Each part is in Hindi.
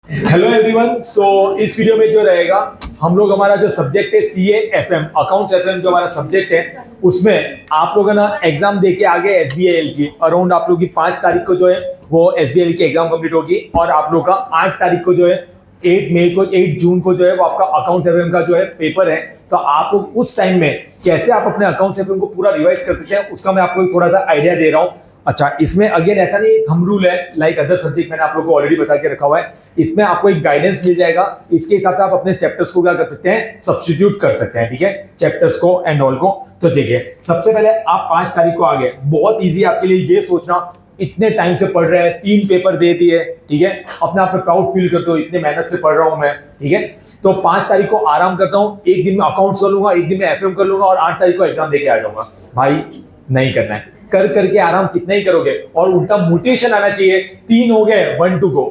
Hello everyone. सो इस वीडियो में जो रहेगा हम लोग हमारा जो सब्जेक्ट है सीए एफएम अकाउंट्स एफएम जो हमारा सब्जेक्ट है उसमें आप लोग ना एग्जाम दे के आगे एसबीआईएल की अराउंड आप लोग की 5 तारीख को जो है वो एसबीआईएल की एग्जाम कंप्लीट होगी और आप लोग का 8 तारीख को जो है 8 जून को जो है वो आपका अकाउंट्स एफएम का जो है पेपर है। तो आप लोग उस टाइम में कैसे आप अपने अकाउंट्स एफएम को पूरा रिवाइज कर सकते हैं उसका मैं आपको थोड़ा सा आइडिया दे रहा हूँ। अच्छा, इसमें अगेन ऐसा नहीं थंब रूल है लाइक अदर सब्जेक्ट मैंने आप लोगों को ऑलरेडी बता के रखा हुआ है। इसमें आपको एक गाइडेंस मिल जाएगा, इसके हिसाब से आप अपने चैप्टर्स को क्या कर सकते हैं, सब्स्टिट्यूट कर सकते हैं। ठीक है, चैप्टर्स को एंड ऑल को। तो देखिए सबसे पहले आप 5 तारीख को आ गए, बहुत ईजी आपके लिए ये सोचना इतने टाइम से पढ़ रहे हैं, 3 पेपर दे दिए। ठीक है, अपने आप पे प्राउड फील करते हो इतने मेहनत से पढ़ रहा हूं मैं। ठीक है, तो 5 तारीख को आराम करता हूं, एक दिन में अकाउंट्स कर लूंगा, एक दिन में एफएम कर लूंगा और 8 तारीख को एग्जाम देके आ जाऊंगा। भाई नहीं करना है, कर करके आराम कितना ही करोगे और उल्टा मोटिवेशन आना चाहिए। 3 हो गए 1 2 गो,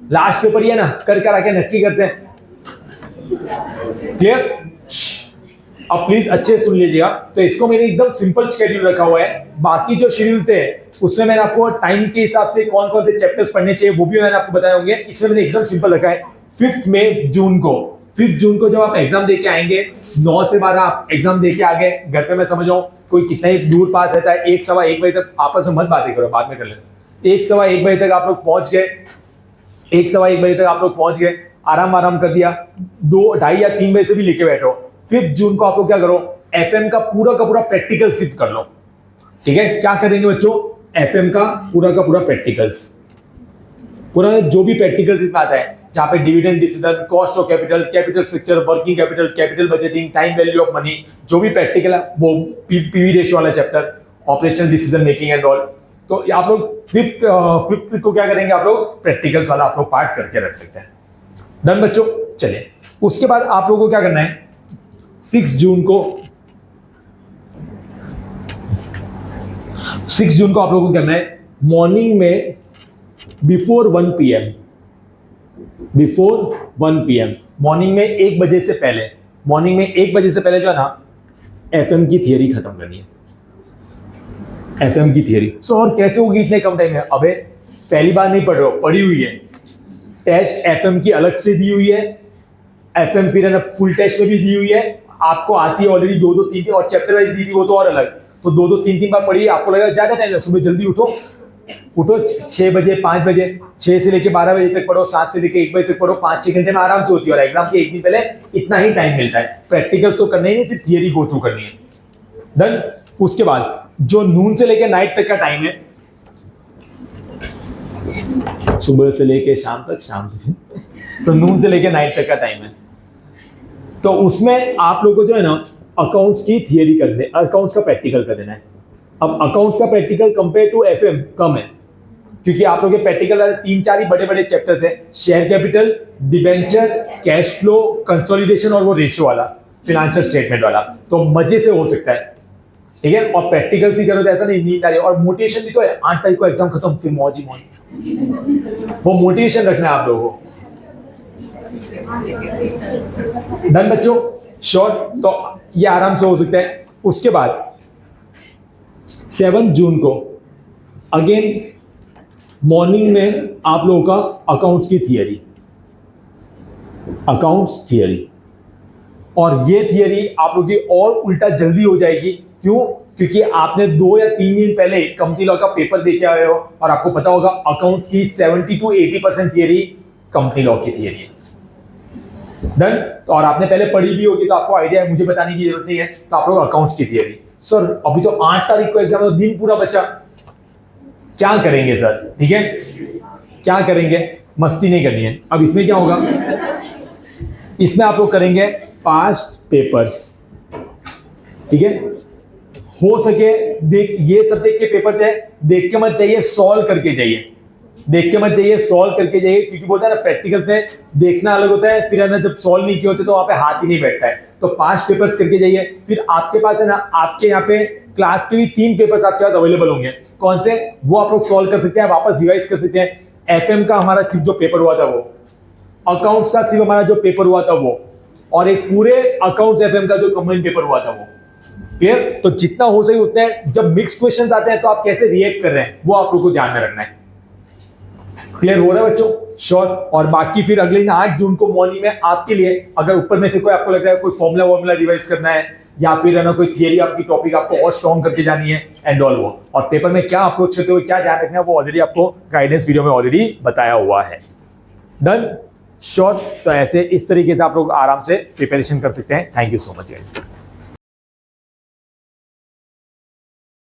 लास्ट पेपर ही है ना, कर कर आके नक्की करते हैं। क्लियर? अब प्लीज अच्छे से सुन लीजिएगा। तो इसको मैंने एकदम सिंपल शेड्यूल रखा हुआ है, बाकी जो शेड्यूल थे उसमें मैंने आपको टाइम के हिसाब से कौन कौन से चैप्टर्स पढ़ने चाहिए वो भी मैंने आपको बताए होंगे। इसमें मैंने एकदम सिंपल रखा है 5 जून को जब आप एग्जाम देके आएंगे 9 से 12 आप एग्जाम देके आ गए घर पे, मैं समझ रहा हूँ कोई कितना ही दूर पास रहता है, 1 सवा 1 बजे तक आपस में मत बातें करो, बाद में कर लेते। 1 सवा 1 बजे तक आप लोग पहुंच गए, 1 सवा 1 बजे तक आप लोग पहुंच गए, आराम कर दिया। 2 ढाई या 3 बजे से भी लेके बैठो। 5 जून को आप लोग क्या करो, एफएम का पूरा प्रैक्टिकल सिर्फ कर लो। ठीक है, क्या करेंगे बच्चों, एफएम का पूरा प्रैक्टिकल्स, पूरा जो भी प्रैक्टिकल्स इसमें आता है, जहां पे dividend decision, cost of capital, capital structure, working capital, capital budgeting, time value of money, जो भी प्रैक्टिकल है वो पीवी रेशियो वाला chapter, operational decision making and all. तो आप लोग फिफ्थ को क्या करेंगे, आप लोग प्रैक्टिकल्स वाला आप लोग पार्ट करके रख सकते हैं। डन बच्चों, चलिए उसके बाद आप लोगों को क्या करना है, 6 जून को आप लोगों को करना है मॉर्निंग में बिफोर 1 PM मॉर्निंग में 1 बजे से पहले, मॉर्निंग में 1 बजे से पहले जो है ना एफएम की थियरी खत्म करनी है। एफएम की थियरी और कैसे होगी इतने कम टाइम में? अबे पहली बार नहीं पढ़ रहे हो, पढ़ी हुई है, टेस्ट एफएम की अलग से दी हुई है, एफएम फिर है ना फुल टेस्ट में भी दी हुई है, आपको आती है ऑलरेडी 2 3 और चैप्टर वाइज दी थी वो तो और अलग। तो 2 3 बार पढ़िए, आपको लगेगा ज्यादा टाइम है। सुबह जल्दी उठो 6 बजे 5 बजे, 6 से लेके 12 बजे तक पढ़ो, 7 से लेके 1 बजे तक पढ़ो, 5-6 घंटे में आराम से होती है। और एग्जाम के एक दिन पहले इतना ही टाइम मिलता है। प्रैक्टिकल्स तो करने ही नहीं, सिर्फ थियरी गो थ्रू करनी है। डन। उसके बाद जो नून से लेके नाइट तक का टाइम है, सुबह से लेके शाम तक, शाम से फिर तो नून से लेके नाइट तक का टाइम है, तो उसमें आप लोगों को जो है ना अकाउंट्स की थियरी कर दे, अकाउंट्स का प्रैक्टिकल कर देना है। अब अकाउंट्स का प्रैक्टिकल कंपेयर टू एफएम कम है, क्योंकि आप लोग के प्रैक्टिकल वाले 3-4 ही बड़े चैप्टर्स हैं, share capital, debenture, cash flow, consolidation और वो रेशियो वाला फिनेंशियल स्टेटमेंट वाला। तो मजे से हो सकता है। ठीक है, और प्रैक्टिकल ही करो तो ऐसा नहीं नींद आ रही, और मोटिवेशन भी तो है। 8 तारीख को एग्जाम खत्म, फिर मौज ही मौज, वो मोटिवेशन रखना है आप लोगों को। डन बच्चों, श्योर? तो ये आराम से हो सकता है। उसके बाद 7 जून को अगेन मॉर्निंग में आप लोगों का अकाउंट्स की थियरी, अकाउंट्स थियरी, और ये थियरी आप लोगों की और उल्टा जल्दी हो जाएगी। क्यों? क्योंकि आपने 2 या 3 दिन पहले कंपनी लॉ का पेपर देके आए हो और आपको पता होगा अकाउंट्स की 70 to 80% थियरी कंपनी लॉ की थियरी है। डन। तो और आपने पहले पढ़ी भी होगी तो आपको आइडिया है, मुझे बताने की जरूरत नहीं है। तो आप लोग अकाउंट्स की थियरी, सर अभी तो 8 तारीख को एग्जाम है, दिन पूरा बचा, क्या करेंगे सर? ठीक है, क्या करेंगे, मस्ती नहीं करनी है। अब इसमें क्या होगा, इसमें आप लोग करेंगे पास्ट पेपर्स। ठीक है, हो सके देख, ये सब्जेक्ट के पेपर है, देख के मत जाइए, सॉल्व करके जाइए, देख के मत जाइए, सॉल्व करके जाइए। क्योंकि बोलता है ना प्रैक्टिकल्स में देखना अलग होता है, फिर है ना जब सॉल्व नहीं किए होते तो वहां पे हाथ ही नहीं बैठता है। तो 5 पेपर्स करके जाइए। फिर आपके पास है ना, आपके यहाँ पे क्लास के भी 3 पेपर्स आपके पास अवेलेबल होंगे। कौन से? वो आप लोग सॉल्व कर सकते हैं, वापस रिवाइज कर सकते हैं। एफएम का हमारा सिर्फ जो पेपर हुआ था वो, अकाउंट्स का सिर्फ हमारा जो पेपर हुआ था वो, और एक पूरे अकाउंट्स एफएम का जो कंबाइंड पेपर हुआ था वो। क्लियर? तो जितना हो सके उतने, जब मिक्स क्वेश्चंस आते हैं तो आप कैसे रिएक्ट कर रहे हैं वो आप लोग को ध्यान में रखना है। क्लियर हो रहा है बच्चों? श्योर। और बाकी फिर अगले दिन 8 जून को मॉर्निंग में आपके लिए अगर ऊपर में से कोई आपको लग रहा है कोई फॉर्मूला रिवाइज करना है या फिर है ना कोई थियरी आपकी टॉपिक आपको और स्ट्रॉन्ग करके जानी है एंड ऑल वो, और पेपर में क्या अप्रोच करते हुए क्या ध्यान रखना है वो ऑलरेडी आपको गाइडेंस वीडियो में ऑलरेडी बताया हुआ है। डन? श्योर। तो ऐसे इस तरीके से आप लोग आराम से प्रिपरेशन कर सकते हैं। Thank you so much guys.